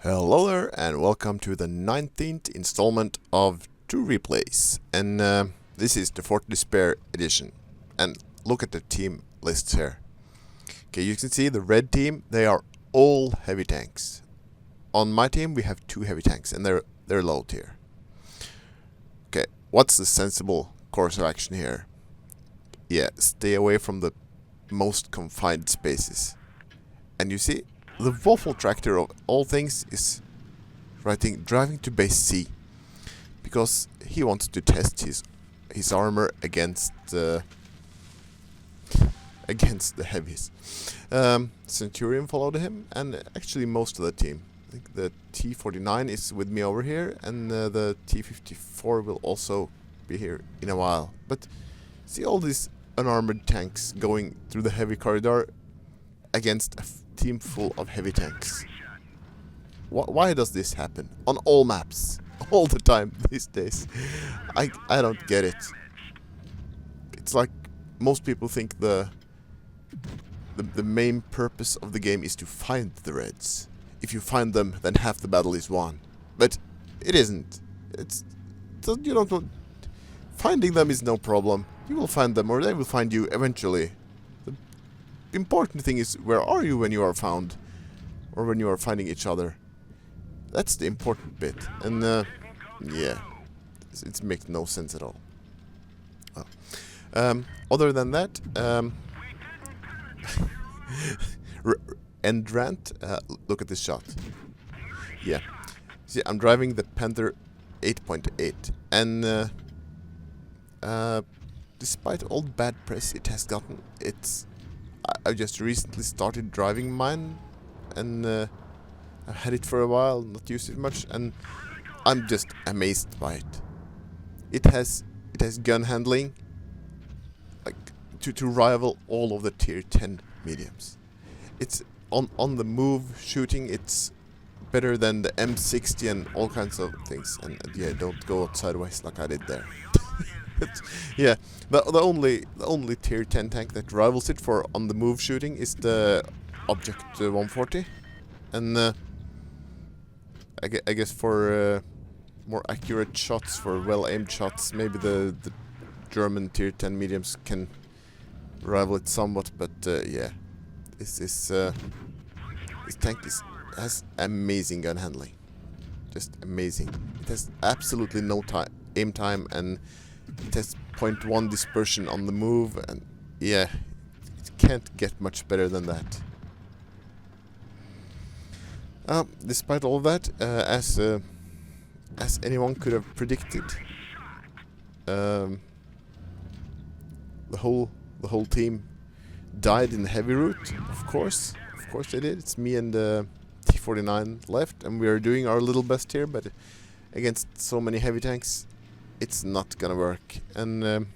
Hello there and welcome to the 19th installment of 2 Replays, and this is the Fort Despair edition. And look at the team lists here. Okay, you can see the red team, they are all heavy tanks. On my team we have 2 heavy tanks and they're low tier. Okay, what's the sensible course of action here? Yeah, stay away from the most confined spaces. And you see, the waffle tractor of all things is driving to base C, because he wants to test his armor against the heavies. Centurion followed him, and actually most of the team. I think the T-49 is with me over here, and the T-54 will also be here in a while. But see all these unarmored tanks going through the heavy corridor against a team full of heavy tanks. Why does this happen on all maps all the time these days? I don't get it. It's like most people think the main purpose of the game is to find the reds. If you find them, then half the battle is won. But it isn't. You don't. Finding them is no problem. You will find them, or they will find you eventually. The important thing is, where are you when you are found? Or when you are finding each other? That's the important bit. And, yeah. It makes no sense at all. Well, other than that, end rant, look at this shot. Yeah. See, I'm driving the Panther 8.8. And, despite all the bad press it has gotten, I just recently started driving mine, and I've had it for a while, not used it much, and I'm just amazed by it. It has gun handling, like to rival all of the tier 10 mediums. It's on the move shooting. It's better than the M60 and all kinds of things. And yeah, don't go sideways like I did there. Yeah, the only tier 10 tank that rivals it for on the move shooting is the Object 140, and I guess for more accurate shots, for well-aimed shots, maybe the German tier 10 mediums can rival it somewhat. But yeah, this tank has amazing gun handling, just amazing. It has absolutely no aim time, and it has 0.1 dispersion on the move, and yeah, it can't get much better than that. Despite all that, as anyone could have predicted, the whole team died in the heavy route. Of course they did. It's me and T-49 left, and we are doing our little best here, but against so many heavy tanks, it's not gonna work. And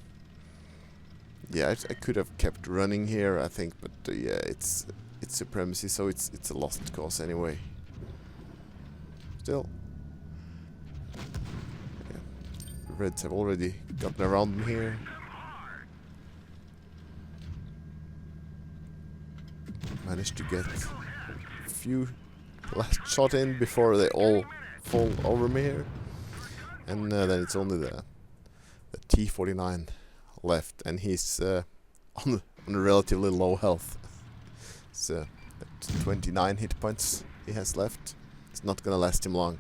yeah, I could have kept running here, I think, but yeah, it's supremacy, so it's a lost cause anyway. Still, yeah, the Reds have already gotten around me here. Managed to get a few last shot in before they all fall over me here. And then it's only the T-49 left, and he's on a relatively low health. So, 29 hit points he has left. It's not gonna last him long.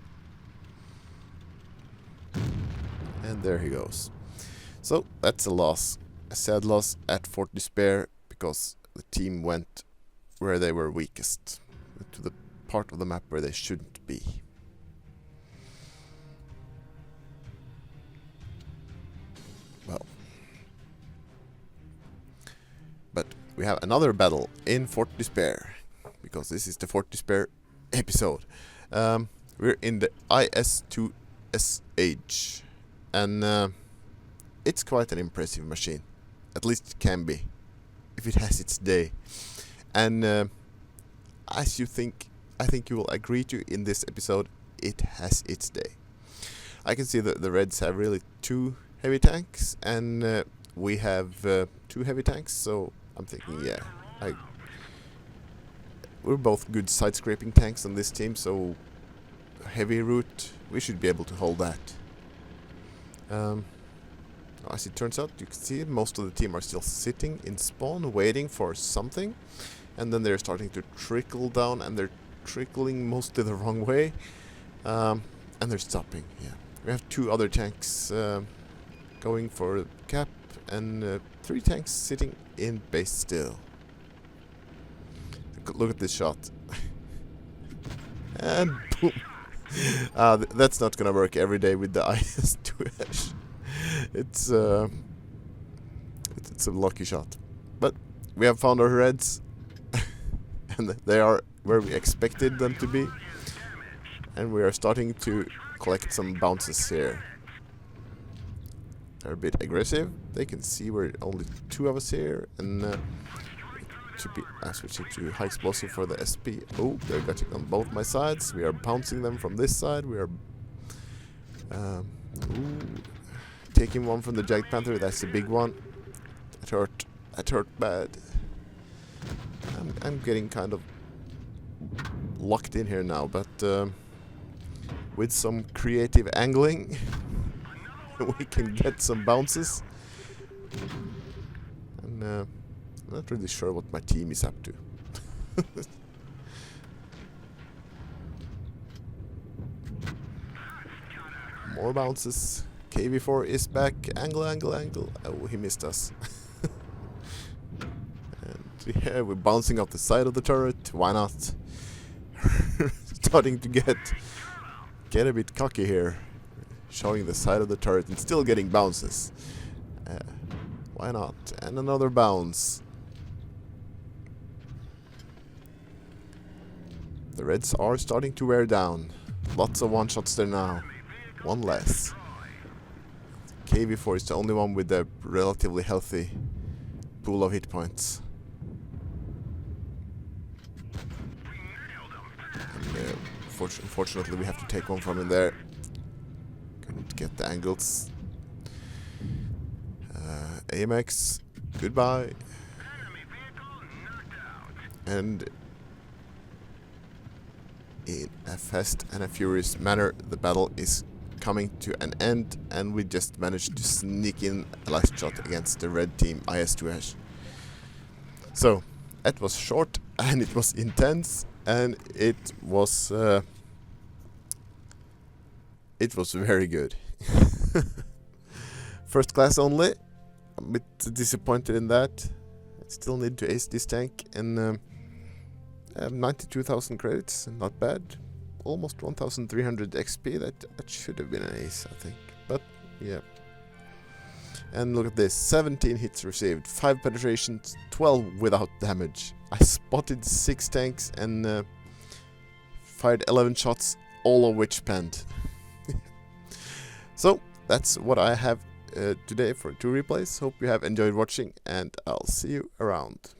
And there he goes. So, that's a loss. A sad loss at Fort Despair, because the team went where they were weakest. To the part of the map where they shouldn't be. Well, but we have another battle in Fort Despair, because this is the Fort Despair episode. We're in the IS-2S age, and it's quite an impressive machine. At least it can be, if it has its day. And as I think you will agree to in this episode, it has its day. I can see that the Reds have really 2 heavy tanks, and we have 2 heavy tanks, so I'm thinking, yeah, we're both good side-scraping tanks on this team, so heavy route, we should be able to hold that. As it turns out, you can see most of the team are still sitting in spawn, waiting for something, and then they're starting to trickle down, and they're trickling mostly the wrong way, and they're stopping. Yeah, we have 2 other tanks going for cap, and 3 tanks sitting in base still. Look at this shot. And boom. That's not gonna work every day with the IS-2. It's a lucky shot. But we have found our reds. And they are where we expected them to be. And we are starting to collect some bounces here. They're a bit aggressive. They can see we're only 2 of us here, and to be switching to high explosive for the SP. Oh, they're getting on both my sides. We are bouncing them from this side. We are taking one from the Jagged Panther. That's a big one. That hurt. That hurt bad. I'm getting kind of locked in here now, but with some creative angling, we can get some bounces. And I'm not really sure what my team is up to. More bounces. KV4 is back. Angle, angle, angle. Oh, he missed us. And yeah, we're bouncing off the side of the turret. Why not? Starting to get a bit cocky here. Showing the side of the turret and still getting bounces. Why not? And another bounce. The reds are starting to wear down. Lots of one-shots there now. One less. KV4 is the only one with a relatively healthy pool of hit points. And, unfortunately, we have to take one from in there. Couldn't get the angles. AMX, goodbye. And in a fast and a furious manner, the battle is coming to an end, and we just managed to sneak in a last shot against the red team IS-2. So it was short and it was intense, and it was very good. First class only. I'm a bit disappointed in that. I still need to ace this tank, and 92,000 credits, not bad. Almost 1,300 XP. That should have been an ace, I think. But yeah. And look at this: 17 hits received, 5 penetrations, 12 without damage. I spotted 6 tanks and fired 11 shots, all of which penned. So that's what I have today for 2 replays. Hope you have enjoyed watching, and I'll see you around.